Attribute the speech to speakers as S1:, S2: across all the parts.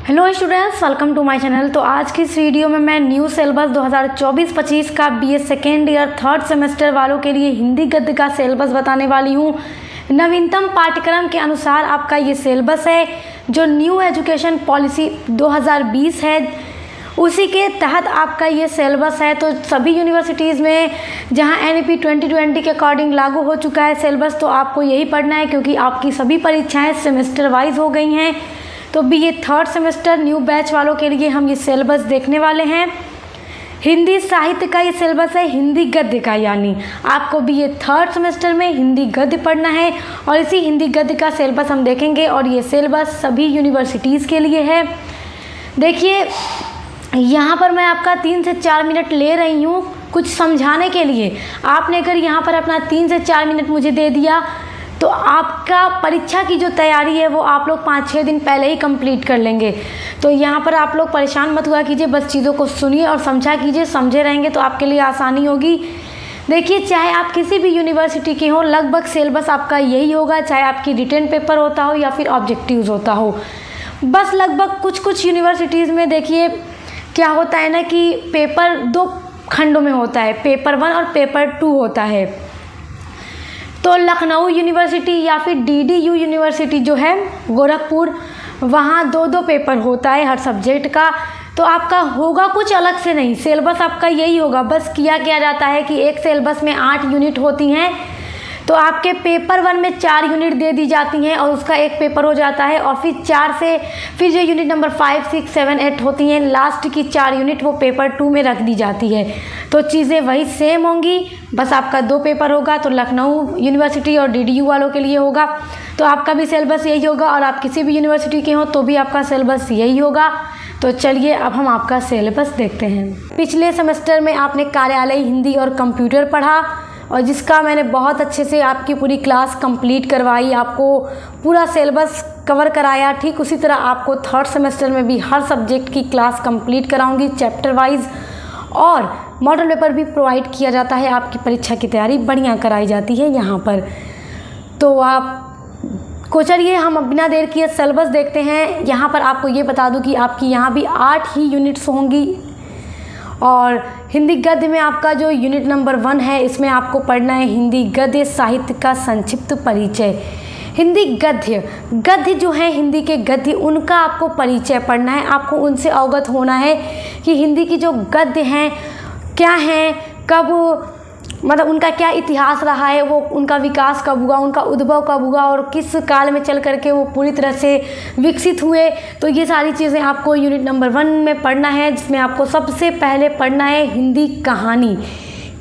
S1: Hello students, welcome to my channel. तो आज की इस वीडियो में मैं न्यू सिलेबस 2024-25 का BA second year third semester वालों के लिए हिंदी गद्य का सिलेबस बताने वाली हूँ। नवीनतम पाठ्यक्रम के अनुसार आपका ये सिलेबस है जो न्यू एजुकेशन पॉलिसी 2020 है, उसी के तहत आपका ये सिलेबस है। तो सभी यूनिवर्सिटीज़ में जहाँ NEP 2020 के अकॉर्डिंग लागू हो चुका है सिलेबस, तो आपको यही पढ़ना है क्योंकि आपकी सभी परीक्षाएं सेमेस्टर वाइज हो गई हैं। तो BA third semester new batch वालों के लिए हम ये सिलेबस देखने वाले हैं। हिंदी साहित्य का ये सिलेबस है, हिंदी गद्य का, यानी आपको बीए थर्ड सेमेस्टर में हिंदी गद्य पढ़ना है और इसी हिंदी गद्य का सिलेबस हम देखेंगे और ये सिलेबस सभी यूनिवर्सिटीज़ के लिए है। देखिए, यहाँ पर मैं आपका 3 से 4 मिनट ले रही हूँ कुछ समझाने के लिए। आपने अगर यहाँ पर अपना 3 से 4 मिनट मुझे दे दिया तो आपका परीक्षा की जो तैयारी है वो आप लोग 5-6 दिन पहले ही कंप्लीट कर लेंगे। तो यहाँ पर आप लोग परेशान मत हुआ कीजिए, बस चीज़ों को सुनिए और समझा कीजिए। समझे रहेंगे तो आपके लिए आसानी होगी। देखिए, चाहे आप किसी भी यूनिवर्सिटी के हो, लगभग सिलेबस आपका यही होगा, चाहे आपकी रिटन पेपर होता हो या फिर ऑब्जेक्टिव्स होता हो। बस लगभग कुछ यूनिवर्सिटीज़ में देखिए क्या होता है ना कि पेपर 2 खंडों में होता है, पेपर 1 और पेपर 2 होता है। तो लखनऊ यूनिवर्सिटी या फिर DDU यूनिवर्सिटी जो है गोरखपुर, वहाँ 2-2 पेपर होता है हर सब्जेक्ट का। तो आपका होगा कुछ अलग से नहीं, सिलेबस आपका यही होगा। बस किया जाता है कि एक सिलेबस में 8 यूनिट होती हैं, तो आपके पेपर 1 में 4 यूनिट दे दी जाती हैं और उसका एक पेपर हो जाता है। और फिर 4 से फिर जो यूनिट नंबर 5, 6, 7, 8 होती हैं, लास्ट की 4 यूनिट वो पेपर 2 में रख दी जाती है। तो चीज़ें वही सेम होंगी, बस आपका 2 पेपर होगा। तो लखनऊ यूनिवर्सिटी और DDU वालों के लिए होगा। तो आपका भी सिलेबस यही होगा और आप किसी भी यूनिवर्सिटी के हों तो भी आपका सिलेबस यही होगा। तो चलिए अब हम आपका सिलेबस देखते हैं। पिछले सेमेस्टर में आपने कार्यालय, हिंदी और कंप्यूटर पढ़ा और जिसका मैंने बहुत अच्छे से आपकी पूरी क्लास कंप्लीट करवाई, आपको पूरा सिलेबस कवर कराया। ठीक उसी तरह आपको थर्ड सेमेस्टर में भी हर सब्जेक्ट की क्लास कंप्लीट कराऊंगी चैप्टर वाइज, और मॉडल पेपर भी प्रोवाइड किया जाता है। आपकी परीक्षा की तैयारी बढ़िया कराई जाती है यहाँ पर। तो आप को चलिए हम बिना देर किए सिलेबस देखते हैं। यहाँ पर आपको ये बता दूँ कि आपकी यहाँ भी 8 ही यूनिट्स होंगी और हिंदी गद्य में आपका जो यूनिट नंबर 1 है, इसमें आपको पढ़ना है हिंदी गद्य साहित्य का संक्षिप्त परिचय। हिंदी गद्य जो है हिंदी के गद्य, उनका आपको परिचय पढ़ना है। आपको उनसे अवगत होना है कि हिंदी की जो गद्य हैं क्या हैं, कब मतलब उनका क्या इतिहास रहा है, वो उनका विकास कब हुआ, उनका उद्भव कब हुआ और किस काल में चल करके वो पूरी तरह से विकसित हुए। तो ये सारी चीज़ें आपको यूनिट नंबर 1 में पढ़ना है, जिसमें आपको सबसे पहले पढ़ना है हिंदी कहानी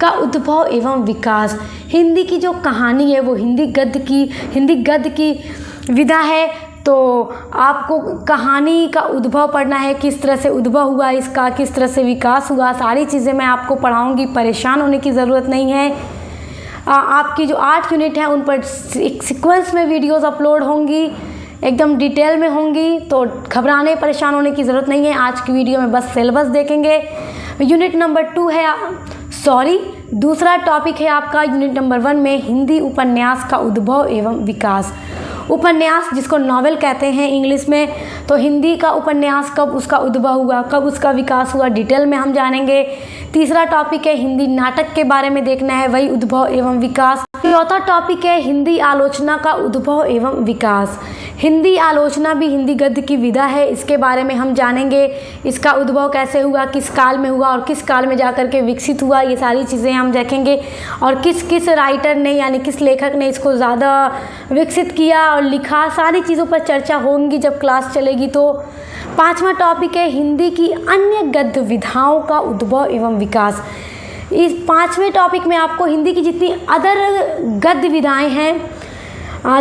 S1: का उद्भव एवं विकास। हिंदी की जो कहानी है वो हिंदी गद्य की विधा है। तो आपको कहानी का उद्भव पढ़ना है, किस तरह से उद्भव हुआ इसका, किस तरह से विकास हुआ, सारी चीज़ें मैं आपको पढ़ाऊंगी। परेशान होने की ज़रूरत नहीं है। आपकी जो 8 यूनिट हैं उन पर एक सीक्वेंस में वीडियोस अपलोड होंगी, एकदम डिटेल में होंगी। तो घबराने परेशान होने की ज़रूरत नहीं है। आज की वीडियो में बस सिलेबस देखेंगे। यूनिट नंबर 2 है, दूसरा टॉपिक है आपका यूनिट नंबर 1 में हिंदी उपन्यास का उद्भव एवं विकास। उपन्यास जिसको नॉवेल कहते हैं इंग्लिश में, तो हिंदी का उपन्यास कब उसका उद्भव हुआ, कब उसका विकास हुआ, डिटेल में हम जानेंगे। तीसरा टॉपिक है हिंदी नाटक के बारे में देखना है, वही उद्भव एवं विकास। चौथा टॉपिक है हिंदी आलोचना का उद्भव एवं विकास। हिंदी आलोचना भी हिंदी गद्य की विधा है, इसके बारे में हम जानेंगे। इसका उद्भव कैसे हुआ, किस काल में हुआ और किस काल में जाकर के विकसित हुआ, ये सारी चीज़ें हम देखेंगे। और किस राइटर ने यानी किस लेखक ने इसको ज़्यादा विकसित किया और लिखा, सारी चीज़ों पर चर्चा होंगी जब क्लास चलेगी। तो 5वां टॉपिक है हिंदी की अन्य गद्य विधाओं का उद्भव एवं विकास। इस 5वें टॉपिक में आपको हिंदी की जितनी अदर गद्य विधाएं हैं,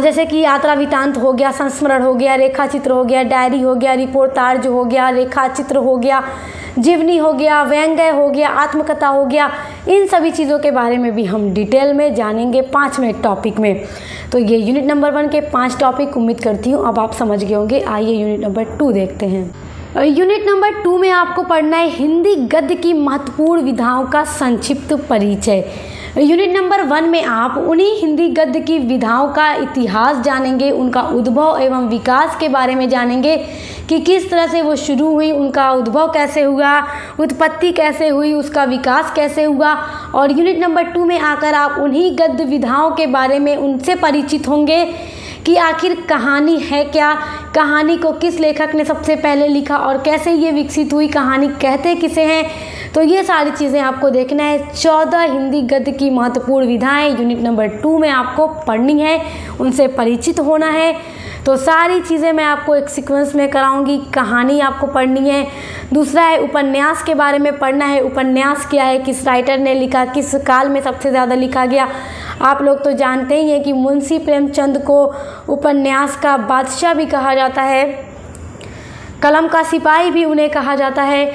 S1: जैसे कि यात्रा वृत्तांत हो गया, संस्मरण हो गया, रेखा चित्र हो गया, डायरी हो गया, रिपोर्टाज हो गया, रेखा चित्र हो गया, जीवनी हो गया, व्यंग्य हो गया, आत्मकथा हो गया, इन सभी चीज़ों के बारे में भी हम डिटेल में जानेंगे 5वें टॉपिक में। तो ये यूनिट नंबर 1 के 5 टॉपिक उम्मीद करती हूँ अब आप समझ गए होंगे। आइए यूनिट नंबर 2 देखते हैं। यूनिट नंबर 2 में आपको पढ़ना है हिंदी गद्य की महत्वपूर्ण विधाओं का संक्षिप्त परिचय। यूनिट नंबर 1 में आप उन्हीं हिंदी गद्य की विधाओं का इतिहास जानेंगे, उनका उद्भव एवं विकास के बारे में जानेंगे कि किस तरह से वो शुरू हुई, उनका उद्भव कैसे हुआ, उत्पत्ति कैसे हुई, उसका विकास कैसे हुआ। और यूनिट नंबर 2 में आकर आप उन्हीं गद्य विधाओं के बारे में उनसे परिचित होंगे कि आखिर कहानी है क्या, कहानी को किस लेखक ने सबसे पहले लिखा और कैसे ये विकसित हुई, कहानी कहते किसे हैं। तो ये सारी चीज़ें आपको देखना है। 14 हिंदी गद्य की महत्वपूर्ण विधाएं यूनिट नंबर 2 में आपको पढ़नी है, उनसे परिचित होना है। तो सारी चीज़ें मैं आपको एक सीक्वेंस में कराऊंगी। कहानी आपको पढ़नी है, दूसरा है उपन्यास के बारे में पढ़ना है, उपन्यास क्या है, किस राइटर ने लिखा, किस काल में सबसे ज़्यादा लिखा गया। आप लोग तो जानते ही हैं कि मुंशी प्रेमचंद को उपन्यास का बादशाह भी कहा जाता है, कलम का सिपाही भी उन्हें कहा जाता है।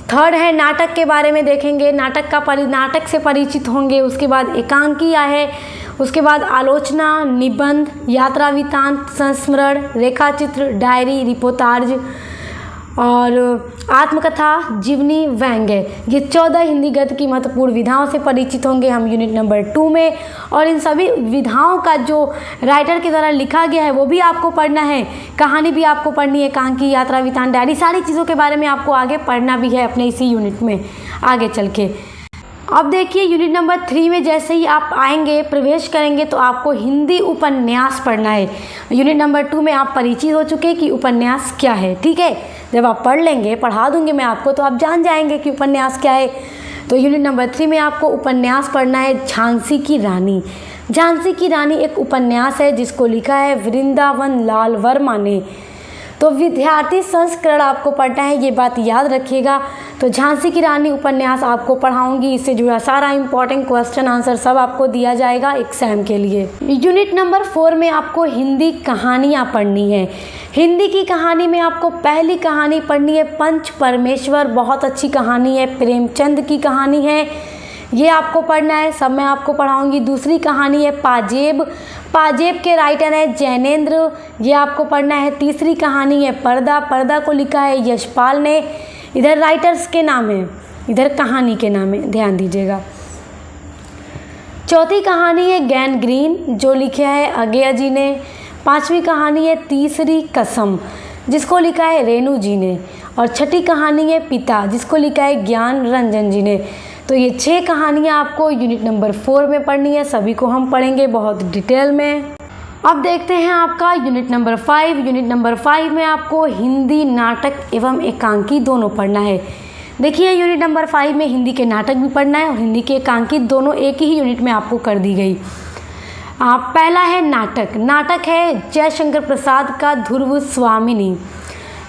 S1: थर्ड है नाटक के बारे में देखेंगे, नाटक से परिचित होंगे। उसके बाद एकांकिया है, उसके बाद आलोचना, निबंध, यात्रा वृत्तांत, संस्मरण, रेखाचित्र, डायरी, रिपोर्टाज और आत्मकथा, जीवनी, व्यंग्य। ये 14 हिंदी गद्य की महत्वपूर्ण विधाओं से परिचित होंगे हम यूनिट नंबर 2 में। और इन सभी विधाओं का जो राइटर के द्वारा लिखा गया है वो भी आपको पढ़ना है, कहानी भी आपको पढ़नी है, एकांकी, यात्रा वृत्तांत, डायरी, सारी चीज़ों के बारे में आपको आगे पढ़ना भी है अपने इसी यूनिट में आगे चल के। अब देखिए यूनिट नंबर 3 में जैसे ही आप आएंगे, प्रवेश करेंगे तो आपको हिंदी उपन्यास पढ़ना है। यूनिट नंबर 2 में आप परिचित हो चुके कि उपन्यास क्या है, ठीक है। जब आप पढ़ लेंगे, पढ़ा दूंगी मैं आपको, तो आप जान जाएंगे कि उपन्यास क्या है। तो यूनिट नंबर 3 में आपको उपन्यास पढ़ना है झांसी की रानी। झांसी की रानी एक उपन्यास है जिसको लिखा है वृंदावन लाल वर्मा ने। तो विद्यार्थी संस्करण आपको पढ़ना है, ये बात याद रखिएगा। तो झांसी की रानी उपन्यास आपको पढ़ाऊंगी, इससे जुड़ा सारा इंपॉर्टेंट क्वेश्चन आंसर सब आपको दिया जाएगा एग्जाम के लिए। यूनिट नंबर 4 में आपको हिंदी कहानियाँ पढ़नी है। हिंदी की कहानी में आपको पहली कहानी पढ़नी है पंच परमेश्वर, बहुत अच्छी कहानी है, प्रेमचंद की कहानी है, ये आपको पढ़ना है, सब मैं आपको पढ़ाऊंगी। दूसरी कहानी है पाजेब, पाजेब के राइटर हैं जैनेन्द्र, ये आपको पढ़ना है। तीसरी कहानी है पर्दा, पर्दा को लिखा है यशपाल ने। इधर राइटर्स के नाम है, इधर कहानी के नाम है, ध्यान दीजिएगा। चौथी कहानी है गैन ग्रीन, जो लिखा है अगेय जी ने। पांचवी कहानी है तीसरी कसम, जिसको लिखा है रेणु जी ने। और छठी कहानी है पिता, जिसको लिखा है ज्ञान रंजन जी ने। तो ये 6 कहानियाँ आपको यूनिट नंबर 4 में पढ़नी है, सभी को हम पढ़ेंगे बहुत डिटेल में। अब देखते हैं आपका यूनिट नंबर 5। यूनिट नंबर 5 में आपको हिंदी नाटक एवं एकांकी दोनों पढ़ना है। देखिए यूनिट नंबर 5 में हिंदी के नाटक भी पढ़ना है और हिंदी के एकांकी दोनों एक ही यूनिट में आपको कर दी गई। पहला है नाटक, नाटक है जयशंकर प्रसाद का ध्रुव स्वामिनी।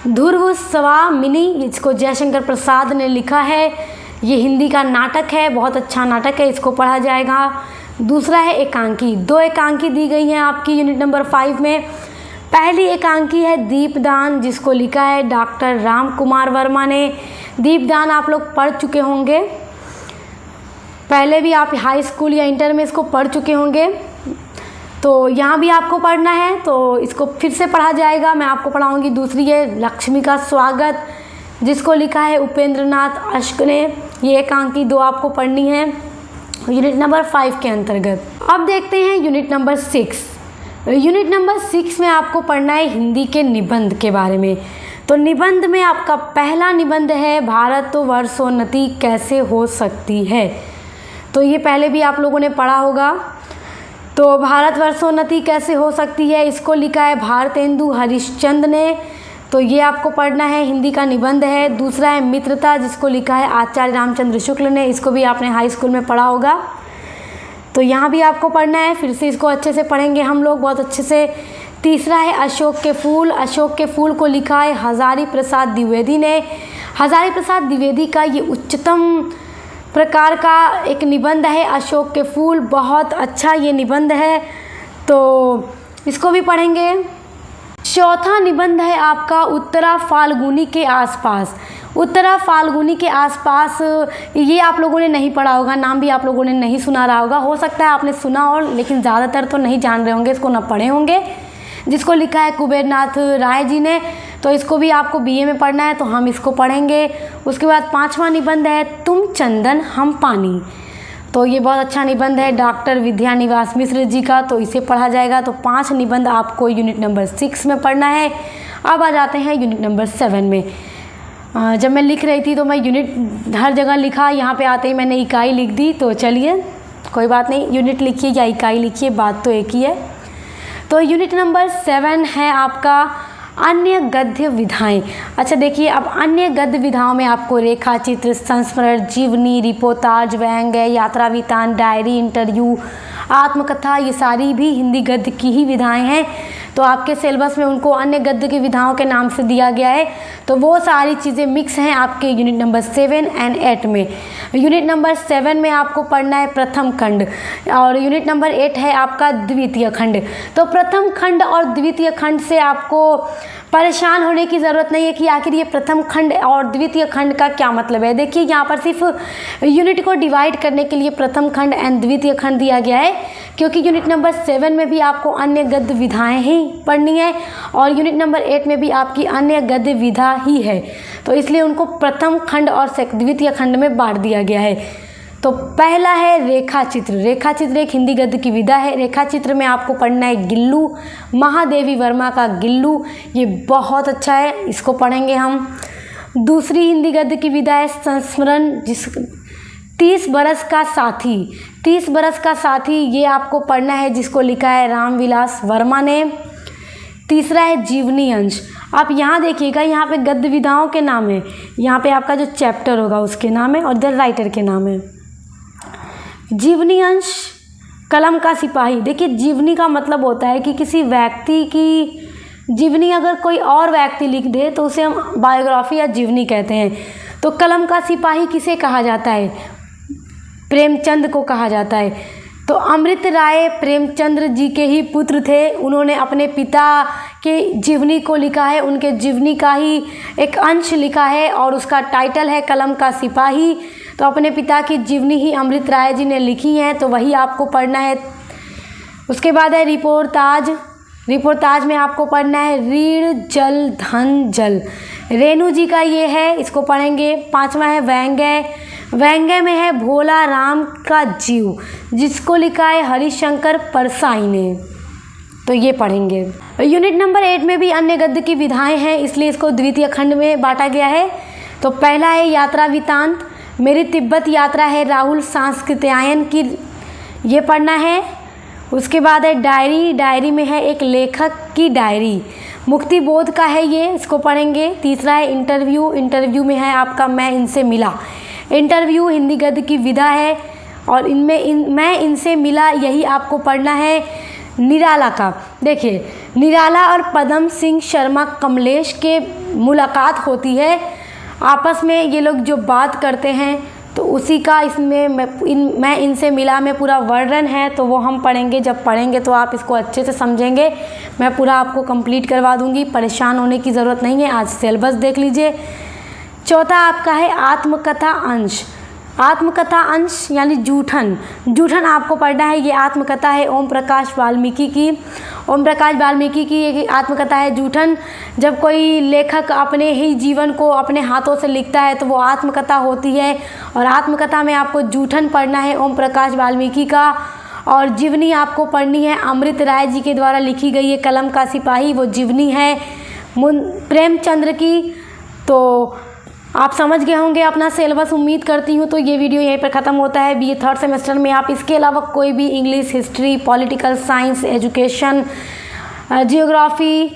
S1: ध्रुव स्वामिनी, इसको जयशंकर प्रसाद ने लिखा है, ये हिंदी का नाटक है, बहुत अच्छा नाटक है, इसको पढ़ा जाएगा। दूसरा है एकांकी, 2 एकांकी दी गई हैं आपकी यूनिट नंबर 5 में। पहली एकांकी है दीपदान, जिसको लिखा है डॉक्टर राम कुमार वर्मा ने। दीपदान आप लोग पढ़ चुके होंगे, पहले भी आप हाई स्कूल या इंटर में इसको पढ़ चुके होंगे, तो यहाँ भी आपको पढ़ना है, तो इसको फिर से पढ़ा जाएगा, मैं आपको पढ़ाऊँगी। दूसरी है लक्ष्मी का स्वागत, जिसको लिखा है उपेंद्र नाथ अश्क ने। ये एकांकी 2 आपको पढ़नी है यूनिट नंबर 5 के अंतर्गत। अब देखते हैं यूनिट नंबर 6। यूनिट नंबर 6 में आपको पढ़ना है हिंदी के निबंध के बारे में। तो निबंध में आपका पहला निबंध है भारतवर्षोन्नति कैसे हो सकती है। तो ये पहले भी आप लोगों ने पढ़ा होगा। तो भारतवर्षोन्नति कैसे हो सकती है, इसको लिखा है भारतेंदु हरिश्चंद्र ने। तो ये आपको पढ़ना है, हिंदी का निबंध है। दूसरा है मित्रता, जिसको लिखा है आचार्य रामचंद्र शुक्ल ने, इसको भी आपने हाई स्कूल में पढ़ा होगा, तो यहाँ भी आपको पढ़ना है, फिर से इसको अच्छे से पढ़ेंगे हम लोग बहुत अच्छे से। तीसरा है अशोक के फूल, अशोक के फूल को लिखा है हजारी प्रसाद द्विवेदी ने। हजारी प्रसाद द्विवेदी का ये उच्चतम प्रकार का एक निबंध है अशोक के फूल, बहुत अच्छा ये निबंध है, तो इसको भी पढ़ेंगे। चौथा निबंध है आपका उत्तरा फाल्गुनी के आसपास। उत्तरा फाल्गुनी के आसपास, ये आप लोगों ने नहीं पढ़ा होगा, नाम भी आप लोगों ने नहीं सुना रहा होगा, हो सकता है आपने सुना हो लेकिन ज़्यादातर तो नहीं जान रहे होंगे, इसको ना पढ़े होंगे, जिसको लिखा है कुबेरनाथ राय जी ने। तो इसको भी आपको बीए में पढ़ना है, तो हम इसको पढ़ेंगे। उसके बाद 5वां निबंध है तुम चंदन हम पानी। तो ये बहुत अच्छा निबंध है डॉक्टर विद्यानिवास मिश्र जी का, तो इसे पढ़ा जाएगा। तो 5 निबंध आपको यूनिट नंबर 6 में पढ़ना है। अब आ जाते हैं यूनिट नंबर 7 में। जब मैं लिख रही थी तो मैं यूनिट हर जगह लिखा, यहाँ पे आते ही मैंने इकाई लिख दी। तो चलिए कोई बात नहीं, यूनिट लिखिए या इकाई लिखिए, बात तो एक ही है। तो यूनिट नंबर 7 है आपका अन्य गद्य विधाएं। अच्छा देखिए, अब अन्य गद्य विधाओं में आपको रेखा चित्र, संस्मरण, जीवनी, रिपोर्टाज, व्यंग्य, यात्रा वृत्तांत, डायरी, इंटरव्यू, आत्मकथा, ये सारी भी हिंदी गद्य की ही विधाएं हैं। तो आपके सिलेबस में उनको अन्य गद्य की विधाओं के नाम से दिया गया है। तो वो सारी चीज़ें मिक्स हैं आपके यूनिट नंबर 7 एंड 8 में। यूनिट नंबर 7 में आपको पढ़ना है प्रथम खंड और यूनिट नंबर 8 है आपका द्वितीय खंड। तो प्रथम खंड और द्वितीय खंड से आपको परेशान होने की ज़रूरत नहीं है कि आखिर ये प्रथम खंड और द्वितीय खंड का क्या मतलब है। देखिए यहाँ पर सिर्फ यूनिट को डिवाइड करने के लिए प्रथम खंड एंड द्वितीय खंड दिया गया है, क्योंकि यूनिट नंबर 7 में भी आपको अन्य गद्य विधाएं ही पढ़नी है और यूनिट नंबर 8 में भी आपकी अन्य गद्य विधा ही है। तो इसलिए उनको प्रथम खंड और द्वितीय खंड में बांट दिया गया है। तो पहला है रेखा चित्र। रेखा चित्र एक हिंदी गद्य की विधा है। रेखा चित्र में आपको पढ़ना है गिल्लू, महादेवी वर्मा का गिल्लू, ये बहुत अच्छा है, इसको पढ़ेंगे हम। दूसरी हिंदी गद्य की विधा है संस्मरण, 30 बरस का साथी। 30 बरस का साथी ये आपको पढ़ना है, जिसको लिखा है रामविलास वर्मा ने। तीसरा है जीवनी अंश। आप यहाँ देखिएगा, यहाँ पे गद्य विधाओं के नाम है, यहाँ पे आपका जो चैप्टर होगा उसके नाम है और इधर राइटर के नाम है। जीवनी अंश कलम का सिपाही। देखिए जीवनी का मतलब होता है कि किसी व्यक्ति की जीवनी अगर कोई और व्यक्ति लिख दे तो उसे हम बायोग्राफी या जीवनी कहते हैं। तो कलम का सिपाही किसे कहा जाता है? प्रेमचंद को कहा जाता है। तो अमृत राय प्रेमचंद्र जी के ही पुत्र थे। उन्होंने अपने पिता के जीवनी को लिखा है, उनके जीवनी का ही एक अंश लिखा है और उसका टाइटल है कलम का सिपाही। तो अपने पिता की जीवनी ही अमृत राय जी ने लिखी है, तो वही आपको पढ़ना है। उसके बाद है रिपोर्टाज। रिपोर्टाज में आपको पढ़ना है ऋण जल धन जल, रेणु जी का ये है, इसको पढ़ेंगे। 5वां है व्यंग्य। व्यंग्य में है भोला राम का जीव, जिसको लिखा है हरिशंकर परसाई ने, तो ये पढ़ेंगे। यूनिट नंबर 8 में भी अन्य गद्य की विधाएं हैं, इसलिए इसको द्वितीय खंड में बांटा गया है। तो पहला है यात्रा वृत्तांत। मेरी तिब्बत यात्रा है राहुल सांस्कृत्यायन की, ये पढ़ना है। उसके बाद है डायरी। डायरी में है एक लेखक की डायरी, मुक्ति बोध का है ये, इसको पढ़ेंगे। तीसरा है इंटरव्यू। इंटरव्यू में है आपका मैं इनसे मिला। इंटरव्यू हिंदी गद्य की विधा है और इनमें मैं इनसे मिला, यही आपको पढ़ना है। निराला का, देखिए निराला और पदम सिंह शर्मा कमलेश के मुलाकात होती है आपस में, ये लोग जो बात करते हैं तो उसी का इसमें मैं इनसे मिला में पूरा वर्णन है, तो वो हम पढ़ेंगे। जब पढ़ेंगे तो आप इसको अच्छे से समझेंगे, मैं पूरा आपको कंप्लीट करवा दूंगी, परेशान होने की ज़रूरत नहीं है। आज सिलेबस देख लीजिए। चौथा आपका है आत्मकथा अंश। आत्मकथा अंश यानी जूठन। जूठन आपको पढ़ना है, ये आत्मकथा है ओम प्रकाश वाल्मीकि की। ओम प्रकाश वाल्मीकि की एक आत्मकथा है जूठन। जब कोई लेखक अपने ही जीवन को अपने हाथों से लिखता है तो वो आत्मकथा होती है, और आत्मकथा में आपको जूठन पढ़ना है ओम प्रकाश वाल्मीकि का। और जीवनी आपको पढ़नी है अमृत राय जी के द्वारा लिखी गई है कलम का सिपाही, वो जीवनी है प्रेमचंद्र की। तो आप समझ गए होंगे अपना सिलेबस, उम्मीद करती हूँ। तो ये वीडियो यहीं पर ख़त्म होता है BA 3rd सेमेस्टर में। आप इसके अलावा कोई भी English, history, political science, education, geography,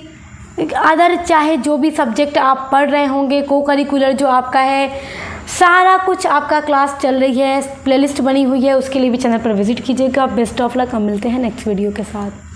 S1: other चाहे जो भी सब्जेक्ट आप पढ़ रहे होंगे, को करिकुलर जो आपका है, सारा कुछ आपका क्लास चल रही है, प्लेलिस्ट बनी हुई है, उसके लिए भी चैनल पर विजिट कीजिएगा। बेस्ट ऑफ लक, हम मिलते हैं नेक्स्ट वीडियो के साथ।